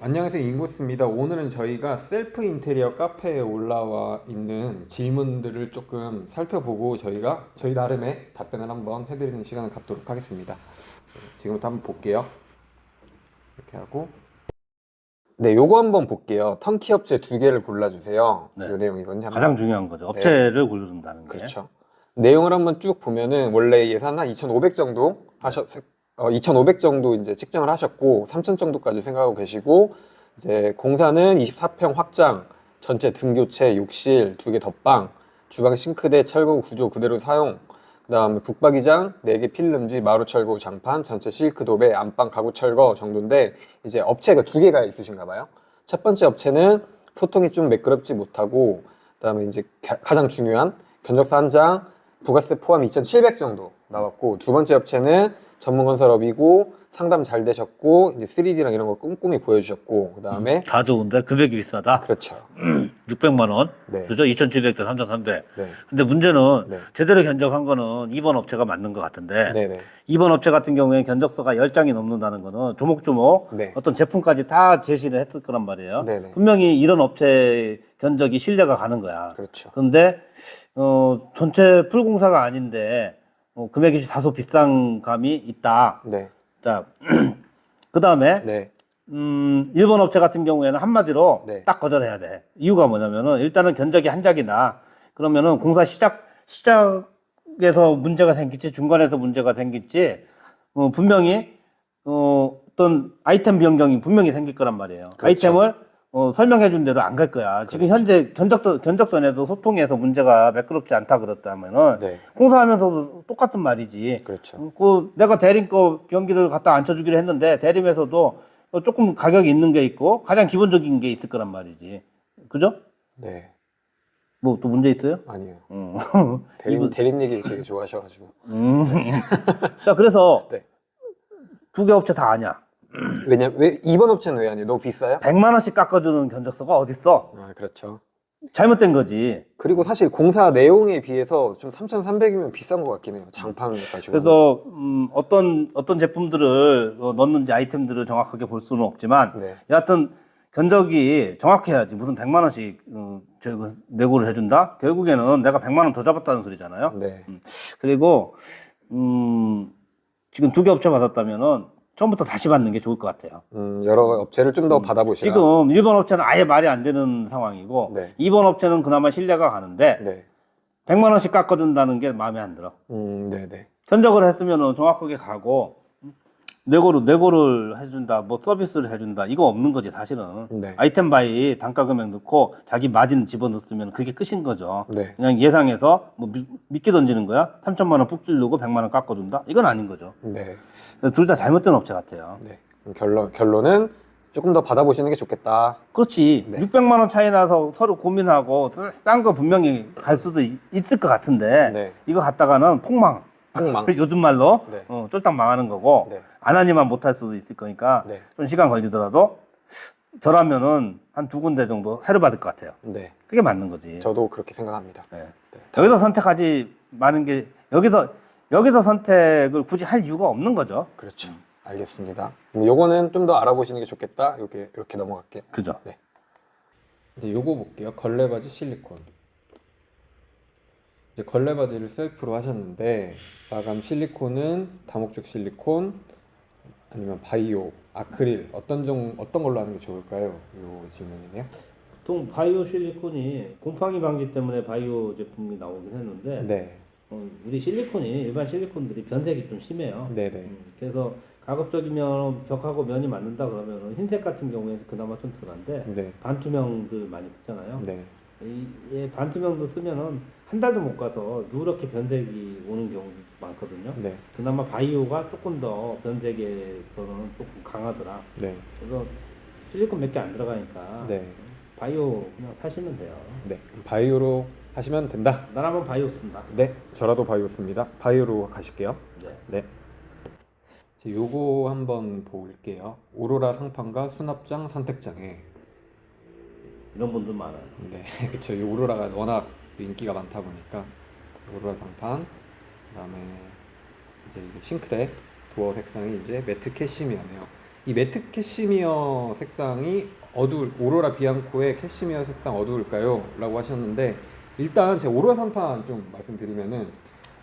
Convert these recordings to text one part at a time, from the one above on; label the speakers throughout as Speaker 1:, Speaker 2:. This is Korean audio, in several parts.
Speaker 1: 안녕하세요, 인고스입니다. 오늘은 저희가 셀프 인테리어 카페에 올라와 있는 질문들을 조금 살펴보고 저희 나름의 답변을 한번 해드리는 시간을 갖도록 하겠습니다. 지금부터 한번 볼게요. 이렇게 하고 요거 한번 볼게요. 턴키 업체 두 개를 골라주세요.
Speaker 2: 네.
Speaker 1: 요 내용이거든요.
Speaker 2: 가장 중요한 거죠.
Speaker 1: 네.
Speaker 2: 업체를 고르는다는 게.
Speaker 1: 그렇죠. 내용을 한번 쭉 보면은 원래 예산 한 2,500 정도 2,500 정도 이제 측정을 하셨고 3,000 정도까지 생각하고 계시고 이제 공사는 24평 확장, 전체 등교체, 욕실, 2개 덧방, 주방 싱크대, 철거 구조 그대로 사용, 그 다음에 북박이장, 4개 필름지, 마루 철거 장판, 전체 실크 도배, 안방 가구 철거 정도인데 이제 업체가 2개가 있으신가 봐요. 첫 번째 업체는 소통이 좀 매끄럽지 못하고 그 다음에 이제 가장 중요한 견적서 한 장, 부가세 포함 2,700 정도 나왔고, 두 번째 업체는 전문건설업이고 상담 잘 되셨고 이제 3D랑 이런 거 꼼꼼히 보여주셨고, 그 다음에
Speaker 2: 다 좋은데 금액이 비싸다.
Speaker 1: 그렇죠.
Speaker 2: 600만 원.
Speaker 1: 네.
Speaker 2: 그죠? 2,700대 3,300.
Speaker 1: 네.
Speaker 2: 근데 문제는
Speaker 1: 네.
Speaker 2: 제대로 견적한 거는 2번 업체가 맞는 것 같은데
Speaker 1: 네네.
Speaker 2: 2번 업체 같은 경우에 견적서가 10장이 넘는다는 거는 조목조목
Speaker 1: 네.
Speaker 2: 어떤 제품까지 다 제시를 했을 거란 말이에요.
Speaker 1: 네네.
Speaker 2: 분명히 이런 업체 견적이 신뢰가 가는 거야.
Speaker 1: 그렇죠.
Speaker 2: 그런데 전체 풀공사가 아닌데 금액이 다소 비싼 감이 있다.
Speaker 1: 네.
Speaker 2: 자, 그 다음에
Speaker 1: 네.
Speaker 2: 일본 업체 같은 경우에는 한마디로
Speaker 1: 네.
Speaker 2: 딱 거절해야 돼. 이유가 뭐냐면은 일단은 견적이 한 장이다. 그러면은 공사 시작에서 문제가 생길지 중간에서 문제가 생길지 분명히 어떤 아이템 변경이 분명히 생길 거란 말이에요.
Speaker 1: 그렇죠.
Speaker 2: 아이템을 설명해 준 대로 안 갈 거야. 지금 현재 견적선에도 소통에서 문제가 매끄럽지 않다 그랬다면은
Speaker 1: 네.
Speaker 2: 공사하면서도 똑같은 말이지.
Speaker 1: 그렇죠.
Speaker 2: 내가 대림 거 변기를 갖다 앉혀주기로 했는데 대림에서도 조금 가격이 있는 게 있고 가장 기본적인 게 있을 거란 말이지. 그죠?
Speaker 1: 네.
Speaker 2: 뭐 또 문제 있어요?
Speaker 1: 아니요.
Speaker 2: 음.
Speaker 1: 대림 얘기를 되게 좋아하셔가지고.
Speaker 2: 자, 그래서
Speaker 1: 네.
Speaker 2: 두 개 업체 다 아냐?
Speaker 1: 왜 이번 업체는 왜 아니에요? 너무 비싸요?
Speaker 2: 100만 원씩 깎아주는 견적서가 어딨어?
Speaker 1: 아, 그렇죠.
Speaker 2: 잘못된 거지.
Speaker 1: 그리고 사실 공사 내용에 비해서 좀 3,300이면 비싼 것 같긴 해요. 장판 가지고.
Speaker 2: 그래서 어떤 제품들을 넣는지 아이템들을 정확하게 볼 수는 없지만
Speaker 1: 네.
Speaker 2: 여하튼 견적이 정확해야지. 무슨 100만 원씩 내고를 해준다? 결국에는 내가 100만 원 더 잡았다는 소리잖아요.
Speaker 1: 네.
Speaker 2: 그리고 지금 두 개 업체 받았다면은 처음부터 다시 받는 게 좋을 것 같아요.
Speaker 1: 여러 업체를 좀 더 받아보시라.
Speaker 2: 지금 1번 업체는 아예 말이 안 되는 상황이고
Speaker 1: 네.
Speaker 2: 2번 업체는 그나마 신뢰가 가는데
Speaker 1: 네.
Speaker 2: 100만 원씩 깎아준다는 게 마음에 안 들어.
Speaker 1: 네네.
Speaker 2: 견적을 했으면 정확하게 가고 내고를 해준다, 뭐 서비스를 해준다, 이거 없는 거지 사실은.
Speaker 1: 네.
Speaker 2: 아이템 바이 단가 금액 넣고 자기 마진 집어넣으면 그게 끝인 거죠.
Speaker 1: 네.
Speaker 2: 그냥 예상해서 뭐 미끼 던지는 거야. 3천만 원 푹 찌르고 100만 원 깎아준다. 이건 아닌 거죠.
Speaker 1: 네.
Speaker 2: 둘 다 잘못된 업체 같아요.
Speaker 1: 네. 결론은 조금 더 받아보시는 게 좋겠다.
Speaker 2: 그렇지.
Speaker 1: 네.
Speaker 2: 600만 원 차이 나서 서로 고민하고 싼 거 분명히 갈 수도 있을 것 같은데
Speaker 1: 네.
Speaker 2: 이거 갖다가는 폭망.
Speaker 1: 폭망.
Speaker 2: 요즘 말로
Speaker 1: 네.
Speaker 2: 쫄딱 망하는 거고
Speaker 1: 네.
Speaker 2: 안 하니만 못할 수도 있을 거니까
Speaker 1: 네.
Speaker 2: 좀 시간 걸리더라도 저라면은 한 2군데 정도 새로 받을 것 같아요.
Speaker 1: 네.
Speaker 2: 그게 맞는 거지.
Speaker 1: 저도 그렇게 생각합니다.
Speaker 2: 네.
Speaker 1: 네.
Speaker 2: 여기서 선택하지 많은 게 여기서 선택을 굳이 할 이유가 없는 거죠.
Speaker 1: 그렇죠. 알겠습니다. 요거는 좀 더 알아보시는 게 좋겠다. 이렇게 넘어갈게요.
Speaker 2: 그죠?
Speaker 1: 네. 이제 요거 볼게요. 걸레바지 실리콘. 이제 걸레바지를 셀프로 하셨는데 마감 실리콘은 다목적 실리콘 아니면 바이오, 아크릴 어떤 걸로 하는 게 좋을까요? 요 질문이네요.
Speaker 2: 보통 바이오 실리콘이 곰팡이 방지 때문에 바이오 제품이 나오긴 했는데
Speaker 1: 네.
Speaker 2: 우리 실리콘이 일반 실리콘들이 변색이 좀 심해요.
Speaker 1: 네네.
Speaker 2: 그래서 가급적이면 벽하고 면이 맞는다 그러면 흰색 같은 경우에는 그나마 좀 덜한데
Speaker 1: 네.
Speaker 2: 반투명들 많이 쓰잖아요.
Speaker 1: 네.
Speaker 2: 반투명도 쓰면은 한 달도 못 가서 누렇게 변색이 오는 경우도 많거든요.
Speaker 1: 네.
Speaker 2: 그나마 바이오가 조금 더 변색에서는 조금 강하더라.
Speaker 1: 네.
Speaker 2: 그래서 실리콘 몇 개 안 들어가니까
Speaker 1: 네.
Speaker 2: 바이오 그냥 사시면 돼요.
Speaker 1: 네. 바이오로 하시면 된다.
Speaker 2: 난 한번 바이오 쓴다.
Speaker 1: 네. 저라도 바이오 씁니다. 바이오로 가실게요.
Speaker 2: 네.
Speaker 1: 네. 요거 한번 볼게요. 오로라 상판과 수납장 선택장에.
Speaker 2: 이런 분들 많아요.
Speaker 1: 네, 그쵸. 이 오로라가 워낙 인기가 많다 보니까 오로라 상판, 그다음에 이제 이게 싱크대 도어 색상이 이제 매트 캐시미어네요. 이 매트 캐시미어 색상이 오로라 비앙코의 캐시미어 색상 어두울까요? 라고 하셨는데, 일단 제가 오로라 상판 좀 말씀드리면은,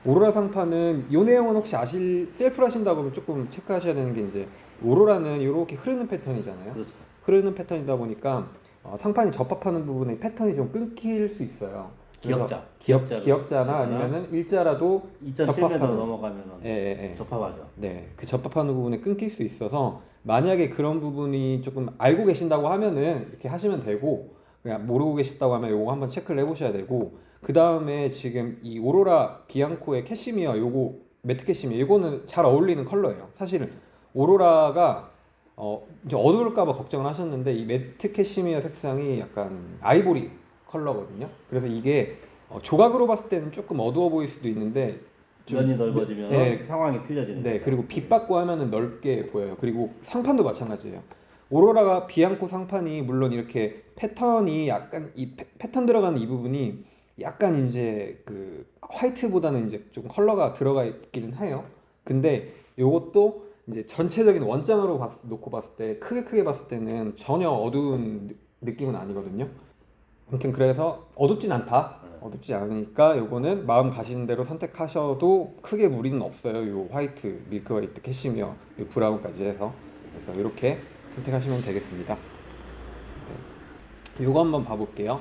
Speaker 1: 오로라 상판은 이 내용은 혹시 셀프로 하신다 그러면 조금 체크하셔야 되는 게, 이제 오로라는 이렇게 흐르는 패턴이잖아요.
Speaker 2: 그렇죠.
Speaker 1: 흐르는 패턴이다 보니까 상판이 접합하는 부분에 패턴이 좀 끊길 수 있어요. 그래서 기역자나 아니면은 일자라도
Speaker 2: 2.7m
Speaker 1: 접합하는,
Speaker 2: 넘어가면은
Speaker 1: 예.
Speaker 2: 접합하죠.
Speaker 1: 네, 그 접합하는 부분에 끊길 수 있어서, 만약에 그런 부분이 조금 알고 계신다고 하면은 이렇게 하시면 되고, 그냥 모르고 계시다고 하면 요거 한번 체크를 해보셔야 되고, 그 다음에 지금 이 오로라 비앙코의 캐시미어, 요거 매트 캐시미어, 이거는 잘 어울리는 컬러예요. 사실은 오로라가 이제 어두울까봐 걱정을 하셨는데, 이 매트 캐시미어 색상이 약간 아이보리 컬러거든요. 그래서 이게 조각으로 봤을 때는 조금 어두워 보일 수도 있는데,
Speaker 2: 면이 넓어지면
Speaker 1: 네,
Speaker 2: 상황이 틀려지는
Speaker 1: 네,
Speaker 2: 거죠.
Speaker 1: 그리고 빛 받고 하면은 넓게 보여요. 그리고 상판도 마찬가지예요. 오로라가 비앙코 상판이 물론 이렇게 패턴이 약간 패턴 들어가는 이 부분이 약간 이제 그 화이트보다는 이제 좀 컬러가 들어가 있기는 해요. 근데 요것도 이제 전체적인 원장으로 놓고 봤을 때 크게 봤을 때는 전혀 어두운 느낌은 아니거든요. 아무튼 그래서 어둡진 않다. 어둡지 않으니까 요거는 마음 가시는 대로 선택하셔도 크게 무리는 없어요. 요 화이트, 밀크 화이트, 캐시미어, 요 브라운까지 해서. 그래서 이렇게 선택하시면 되겠습니다. 네. 요거 한번 봐볼게요.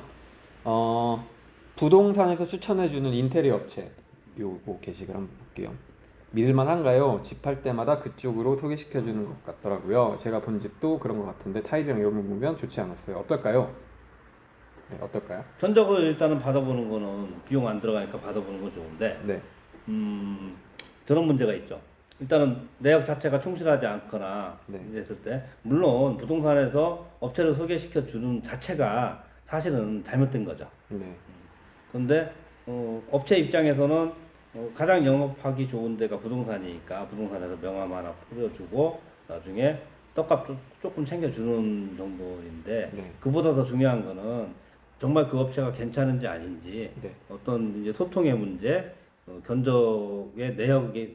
Speaker 1: 부동산에서 추천해주는 인테리어 업체, 요거 게시글 한번 볼게요. 믿을만한가요? 집 팔 때마다 그쪽으로 소개시켜주는 것 같더라고요. 제가 본 집도 그런 것 같은데 타일이랑 이런 거 보면 좋지 않았어요. 어떨까요? 네, 어떨까요?
Speaker 2: 전적을 일단은 받아보는 거는 비용 안 들어가니까 받아보는 건 좋은데,
Speaker 1: 네,
Speaker 2: 저런 문제가 있죠. 일단은 내역 자체가 충실하지 않거나
Speaker 1: 네.
Speaker 2: 이랬을 때, 물론 부동산에서 업체를 소개시켜 주는 자체가 사실은 잘못된 거죠.
Speaker 1: 네,
Speaker 2: 그런데 업체 입장에서는 가장 영업하기 좋은 데가 부동산이니까 부동산에서 명함 하나 뿌려주고 나중에 떡값 조금 챙겨주는 정도인데,
Speaker 1: 네.
Speaker 2: 그보다 더 중요한 거는 정말 그 업체가 괜찮은지 아닌지,
Speaker 1: 네.
Speaker 2: 어떤 이제 소통의 문제, 견적의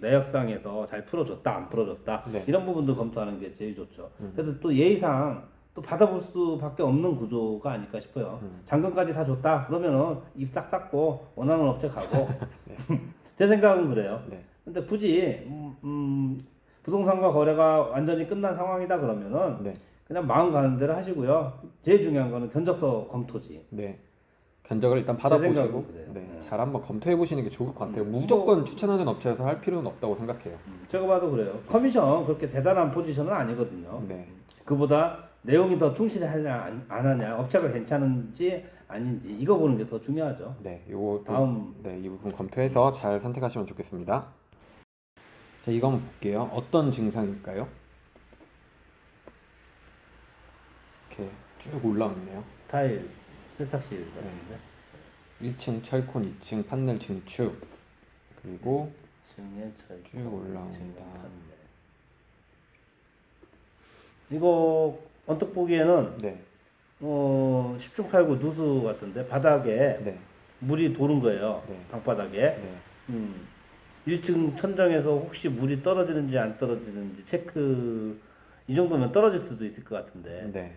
Speaker 2: 내역상에서 잘 풀어줬다 안 풀어줬다,
Speaker 1: 네.
Speaker 2: 이런 부분도 검토하는 게 제일 좋죠.
Speaker 1: 음.
Speaker 2: 그래서 또 예의상 또 받아볼 수밖에 없는 구조가 아닐까 싶어요. 잔금까지 다 줬다 그러면은 입 싹 닫고 원하는 업체 가고 제 생각은 그래요.
Speaker 1: 네.
Speaker 2: 근데 굳이 부동산과 거래가 완전히 끝난 상황이다 그러면은
Speaker 1: 네.
Speaker 2: 그냥 마음 가는 대로 하시고요. 제일 중요한 거는 견적서 검토지.
Speaker 1: 네. 견적을 일단
Speaker 2: 제
Speaker 1: 받아보시고,
Speaker 2: 생각은 그래요.
Speaker 1: 네,
Speaker 2: 네.
Speaker 1: 잘 한번 검토해 보시는 게 좋을 것 같아요. 무조건 추천하는 업체에서 할 필요는 없다고 생각해요.
Speaker 2: 제가 봐도 그래요. 커미션 그렇게 대단한 포지션은 아니거든요.
Speaker 1: 네.
Speaker 2: 그보다 내용이 더 충실하냐 안 하냐, 업체가 괜찮은지 아닌지 이거 보는 게 더 중요하죠.
Speaker 1: 네, 요거
Speaker 2: 다음.
Speaker 1: 네, 이 부분 검토해서 잘 선택하시면 좋겠습니다. 자, 이거 한번 볼게요. 어떤 증상일까요? 이렇게 쭉 올라왔네요.
Speaker 2: 타일 세탁실 같은데.
Speaker 1: 1층 철콘, 2층 판넬 증축, 그리고
Speaker 2: 층에
Speaker 1: 쭉 올라온다.
Speaker 2: 이거 언뜻 보기에는
Speaker 1: 네,
Speaker 2: 10중 8구 누수 같은데, 바닥에
Speaker 1: 네,
Speaker 2: 물이 도는 거예요.
Speaker 1: 네.
Speaker 2: 방바닥에.
Speaker 1: 네,
Speaker 2: 1층 천정에서 혹시 물이 떨어지는지 안 떨어지는지 체크, 이 정도면 떨어질 수도 있을 것 같은데,
Speaker 1: 네.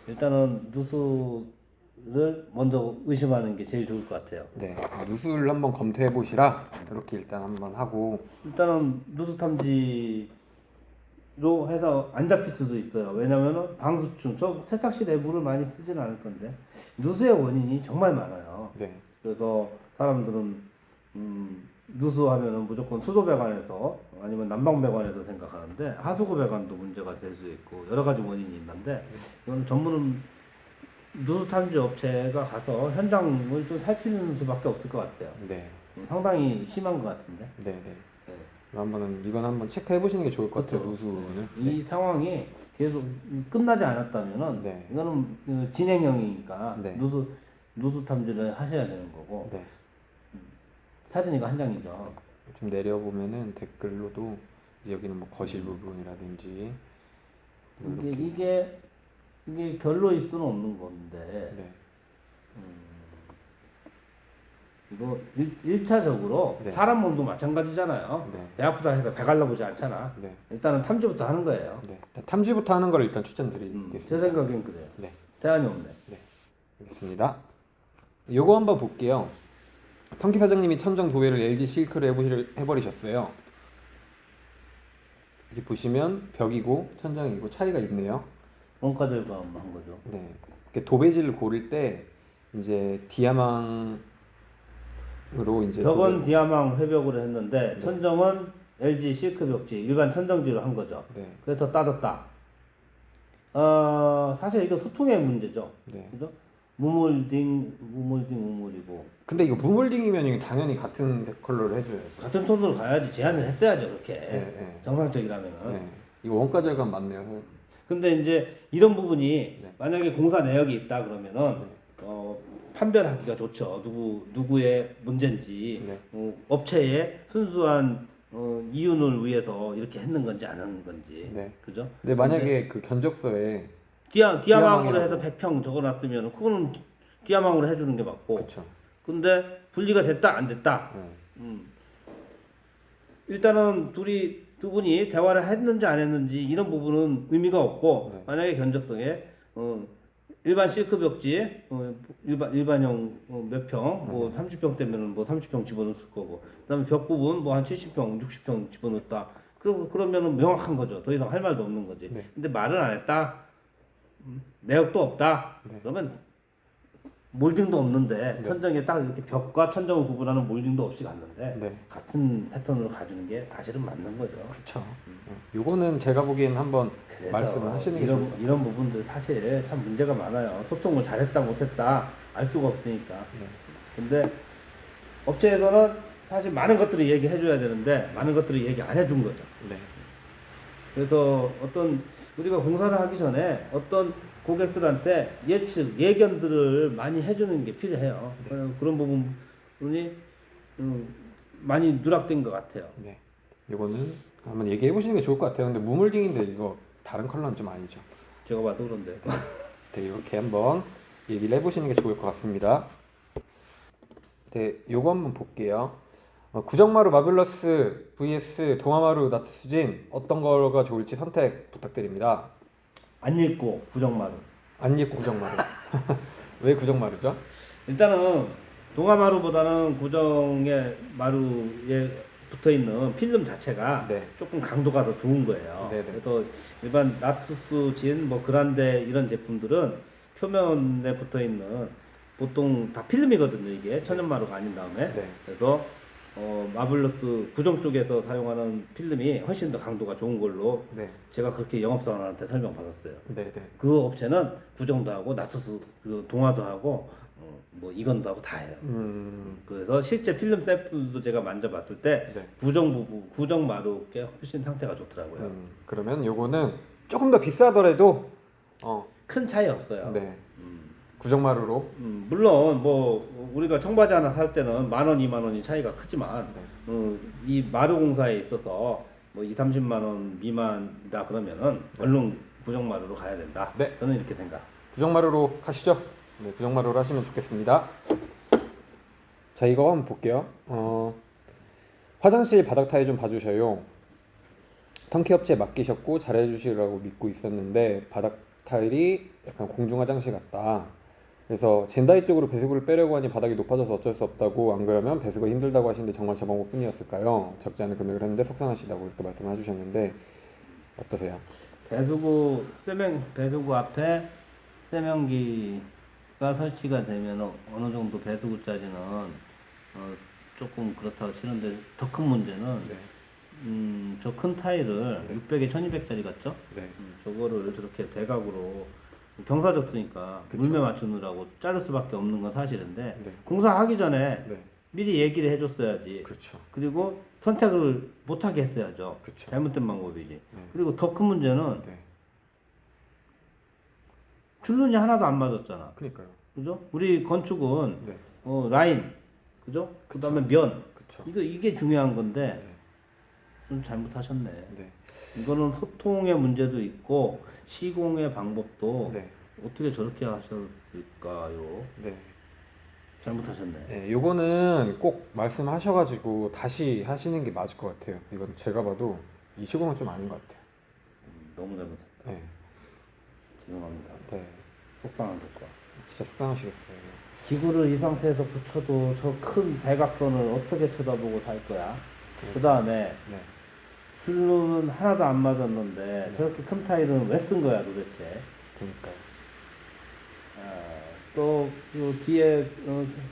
Speaker 2: 일단은 누수를 먼저 의심하는 게 제일 좋을 것 같아요.
Speaker 1: 네, 누수를 한번 검토해 보시라 이렇게 일단 한번 하고.
Speaker 2: 일단은 누수 탐지로 해서 안 잡힐 수도 있어요. 왜냐면은 방수층, 저 세탁실에 물을 많이 쓰진 않을 건데 누수의 원인이 정말 많아요.
Speaker 1: 네,
Speaker 2: 그래서 사람들은 누수하면은 무조건 수도배관에서 아니면 난방배관에서 생각하는데, 하수구배관도 문제가 될 수 있고 여러 가지 원인이 있는데, 이건 전문은 누수 탐지 업체가 가서 현장을 좀 살피는 수밖에 없을 것 같아요.
Speaker 1: 네,
Speaker 2: 상당히 심한 것 같은데.
Speaker 1: 네, 네.
Speaker 2: 네.
Speaker 1: 이건 한번 체크해 보시는 게 좋을 것 같아요.
Speaker 2: 그렇죠.
Speaker 1: 누수는.
Speaker 2: 이 상황이 계속 끝나지 않았다면은,
Speaker 1: 네.
Speaker 2: 이거는 진행형이니까
Speaker 1: 네.
Speaker 2: 누수 탐지를 하셔야 되는 거고,
Speaker 1: 네.
Speaker 2: 사진 이거 한 장이죠.
Speaker 1: 좀 내려보면은 댓글로도 이제 여기는 뭐 거실 부분이라든지 뭐 이렇게.
Speaker 2: 이게 결로일 수는 없는 건데,
Speaker 1: 네,
Speaker 2: 이거 1차적으로
Speaker 1: 네.
Speaker 2: 사람 몸도 마찬가지잖아요.
Speaker 1: 네.
Speaker 2: 배 아프다 해서 배 갈라보지 않잖아.
Speaker 1: 네.
Speaker 2: 일단은 탐지부터 하는 거예요.
Speaker 1: 네. 탐지부터 하는 걸 일단 추천드리겠습니다.
Speaker 2: 제 생각엔 그래요.
Speaker 1: 네.
Speaker 2: 대안이 없네.
Speaker 1: 네. 알겠습니다. 요거 한번 볼게요. 턴키 사장님이 천정 도배를 LG 실크로 해버리셨어요. 이렇게 보시면 벽이고 천정이고 차이가 있네요.
Speaker 2: 원가 절감한 거죠.
Speaker 1: 네. 이렇게 도배지를 고를 때 이제 디아망으로 이제
Speaker 2: 벽은 디아망 회벽으로 했는데
Speaker 1: 네.
Speaker 2: 천정은 LG 실크 벽지 일반 천정지로 한 거죠.
Speaker 1: 네.
Speaker 2: 그래서 따졌다. 사실 이거 소통의 문제죠.
Speaker 1: 네.
Speaker 2: 그죠? 무물이고
Speaker 1: 근데 이거 무몰딩이면 이게 당연히 같은 컬러를 해줘야죠.
Speaker 2: 같은 톤으로 가야지 제한을 했어야죠 그렇게
Speaker 1: 네, 네.
Speaker 2: 정상적이라면은.
Speaker 1: 네. 이거 원가 절감 맞네요.
Speaker 2: 근데 이제 이런 부분이
Speaker 1: 네.
Speaker 2: 만약에 공사 내역이 있다 그러면은 판별하기가 좋죠. 누구의 문제인지
Speaker 1: 네.
Speaker 2: 업체의 순수한 이윤을 위해서 이렇게 했는 건지 안 하는 건지.
Speaker 1: 네.
Speaker 2: 그죠?
Speaker 1: 근데 만약에 그 견적서에
Speaker 2: 디아망으로
Speaker 1: 디아망이라고.
Speaker 2: 해서 100평 적어놨으면 그거는 디아망으로 해주는 게 맞고.
Speaker 1: 그렇죠.
Speaker 2: 근데 분리가 됐다 안 됐다.
Speaker 1: 네.
Speaker 2: 일단은 두 분이 대화를 했는지 안 했는지 이런 부분은 의미가 없고
Speaker 1: 네.
Speaker 2: 만약에 견적성에 일반 실크 벽지에 일반형 몇 평, 뭐 30평 되면은 뭐 30평 집어넣을 거고 그다음에 벽 부분 뭐 한 70평, 60평 집어넣었다. 그러면은 명확한 거죠. 더 이상 할 말도 없는 거지.
Speaker 1: 네.
Speaker 2: 근데 말을 안 했다. 내역도 없다.
Speaker 1: 네.
Speaker 2: 그러면 몰딩도 없는데
Speaker 1: 네.
Speaker 2: 천정에 딱 이렇게 벽과 천정을 구분하는 몰딩도 없이 갔는데
Speaker 1: 네.
Speaker 2: 같은 패턴으로 가주는 게 사실은 맞는 거죠.
Speaker 1: 그렇죠. 요거는 제가 보기엔 한번
Speaker 2: 그래서
Speaker 1: 말씀을 하시는 게 좋을 것 같아요.
Speaker 2: 이런 부분들 사실 참 문제가 많아요. 소통을 잘했다 못했다 알 수가 없으니까.
Speaker 1: 네.
Speaker 2: 근데 업체에서는 사실 많은 것들을 얘기해줘야 되는데 많은 것들을 얘기 안 해준 거죠.
Speaker 1: 네.
Speaker 2: 그래서 우리가 공사를 하기 전에 어떤 고객들한테 예견들을 많이 해주는 게 필요해요. 그런 부분이 많이 누락된 것 같아요.
Speaker 1: 네. 요거는 한번 얘기해 보시는 게 좋을 것 같아요. 근데 무물딩인데 이거 다른 컬러는 좀 아니죠.
Speaker 2: 제가 봐도 그런데.
Speaker 1: 네, 이렇게 한번 얘기를 해보시는 게 좋을 것 같습니다. 네, 요거 한번 볼게요. 구정마루 마블러스 vs 동아마루 나트수진 어떤 거가 좋을지 선택 부탁드립니다.
Speaker 2: 안 읽고 부정마루.
Speaker 1: 안 입고 구정마루. 왜 구정마루죠?
Speaker 2: 일단은 동아마루보다는 구정의 마루에 붙어 있는 필름 자체가
Speaker 1: 네.
Speaker 2: 조금 강도가 더 좋은 거예요.
Speaker 1: 네네.
Speaker 2: 그래서 일반 나투스 진, 뭐 그란데 이런 제품들은 표면에 붙어 있는 보통 다 필름이거든요. 이게 천연마루가 아닌 다음에.
Speaker 1: 네.
Speaker 2: 그래서 마블러스 구정 쪽에서 사용하는 필름이 훨씬 더 강도가 좋은 걸로
Speaker 1: 네.
Speaker 2: 제가 그렇게 영업사원한테 설명받았어요.
Speaker 1: 네, 네.
Speaker 2: 그 업체는 구정도 하고 나투스 그 동화도 하고 뭐 이건도 하고 다 해요. 그래서 실제 필름 샘플도 제가 만져봤을 때
Speaker 1: 네.
Speaker 2: 구정 마루께 훨씬 상태가 좋더라고요.
Speaker 1: 그러면 요거는 조금 더 비싸더라도
Speaker 2: 큰 차이 없어요.
Speaker 1: 네. 구정마루로.
Speaker 2: 물론 뭐 우리가 청바지 하나 살 때는 10,000원, 20,000원이 차이가 크지만
Speaker 1: 네.
Speaker 2: 이 마루 공사에 있어서 뭐 20-30만 원 미만이다 그러면은 얼른 구정 마루로 가야 된다.
Speaker 1: 네.
Speaker 2: 저는 이렇게 생각.
Speaker 1: 구정마루로 하시죠. 네, 구정마루로 하시면 좋겠습니다. 자, 이거 한번 볼게요. 화장실 바닥 타일 좀 봐주셔요. 턴키 업체에 맡기셨고 잘해주시라고 믿고 있었는데 바닥 타일이 약간 공중 화장실 같다. 그래서 젠다이 쪽으로 배수구를 빼려고 하니 바닥이 높아져서 어쩔 수 없다고, 안 그러면 배수가 힘들다고 하시는데 정말 저 방법뿐이었을까요? 적지 않은 금액을 했는데 속상하시다고 이렇게 말씀을 해주셨는데 어떠세요?
Speaker 2: 배수구 앞에 세면기가 설치가 되면 어느 정도 배수구 짜리는 조금 그렇다고 치는데 더 큰 문제는
Speaker 1: 네.
Speaker 2: 저 큰 타일을
Speaker 1: 네.
Speaker 2: 600에 1200짜리 같죠?
Speaker 1: 네.
Speaker 2: 저거를 저렇게 대각으로 경사졌으니까
Speaker 1: 그쵸.
Speaker 2: 물매 맞추느라고 자를 수밖에 없는 건 사실인데
Speaker 1: 네.
Speaker 2: 공사하기 전에
Speaker 1: 네.
Speaker 2: 미리 얘기를 해줬어야지.
Speaker 1: 그렇죠.
Speaker 2: 그리고 선택을 못하게 했어야죠.
Speaker 1: 그쵸.
Speaker 2: 잘못된 방법이지.
Speaker 1: 네.
Speaker 2: 그리고 더 큰 문제는
Speaker 1: 네.
Speaker 2: 줄눈이 하나도 안 맞았잖아.
Speaker 1: 그러니까요.
Speaker 2: 그죠? 우리 건축은
Speaker 1: 네.
Speaker 2: 라인, 그죠? 그 다음에 면.
Speaker 1: 그쵸.
Speaker 2: 이게 중요한 건데
Speaker 1: 네.
Speaker 2: 좀 잘못하셨네.
Speaker 1: 네.
Speaker 2: 이거는 소통의 문제도 있고 시공의 방법도
Speaker 1: 네.
Speaker 2: 어떻게 저렇게 하셨을까요?
Speaker 1: 네.
Speaker 2: 잘못하셨네.
Speaker 1: 네, 요거는 꼭 말씀하셔가지고 다시 하시는 게 맞을 것 같아요. 이건 제가 봐도 이 시공은 좀 아닌 것 같아요.
Speaker 2: 너무 잘못했다.
Speaker 1: 네,
Speaker 2: 죄송합니다.
Speaker 1: 네,
Speaker 2: 속상한 결과.
Speaker 1: 진짜 속상하시겠어요.
Speaker 2: 기구를 이 상태에서 붙여도 저 큰 대각선을 어떻게 쳐다보고 살 거야?
Speaker 1: 네.
Speaker 2: 그 다음에
Speaker 1: 네,
Speaker 2: 줄로는 하나도 안 맞았는데 저렇게 큰 타일은 왜 쓴 거야 도대체?
Speaker 1: 그러니까요.
Speaker 2: 또그 뒤에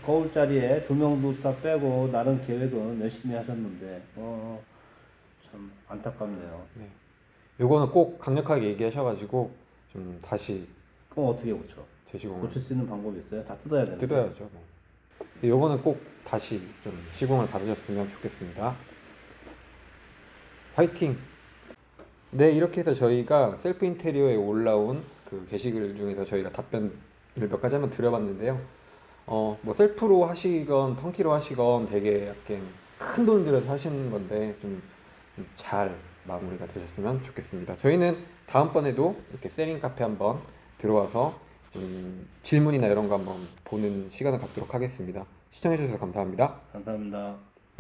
Speaker 2: 거울 자리에 조명도 다 빼고 나름 계획은 열심히 하셨는데 참 안타깝네요.
Speaker 1: 네, 요거는 꼭 강력하게 얘기하셔가지고 좀 다시
Speaker 2: 그럼 어떻게 고쳐?
Speaker 1: 재시공을
Speaker 2: 고칠 수 있는 방법이 있어요? 다 뜯어야 되는데.
Speaker 1: 뜯어야죠. 뭐. 요거는 꼭 다시 좀 시공을 받으셨으면 좋겠습니다. 화이팅! 네, 이렇게 해서 저희가 셀프 인테리어에 올라온 그 게시글 중에서 저희가 답변을 몇 가지 한번 드려봤는데요. 뭐 셀프로 하시건 턴키로 하시건 되게 약간 큰 돈 들여서 하시는 건데 좀 잘 마무리가 되셨으면 좋겠습니다. 저희는 다음번에도 이렇게 세링 카페 한번 들어와서 좀 질문이나 이런 거 한번 보는 시간을 갖도록 하겠습니다. 시청해주셔서 감사합니다.
Speaker 2: 감사합니다.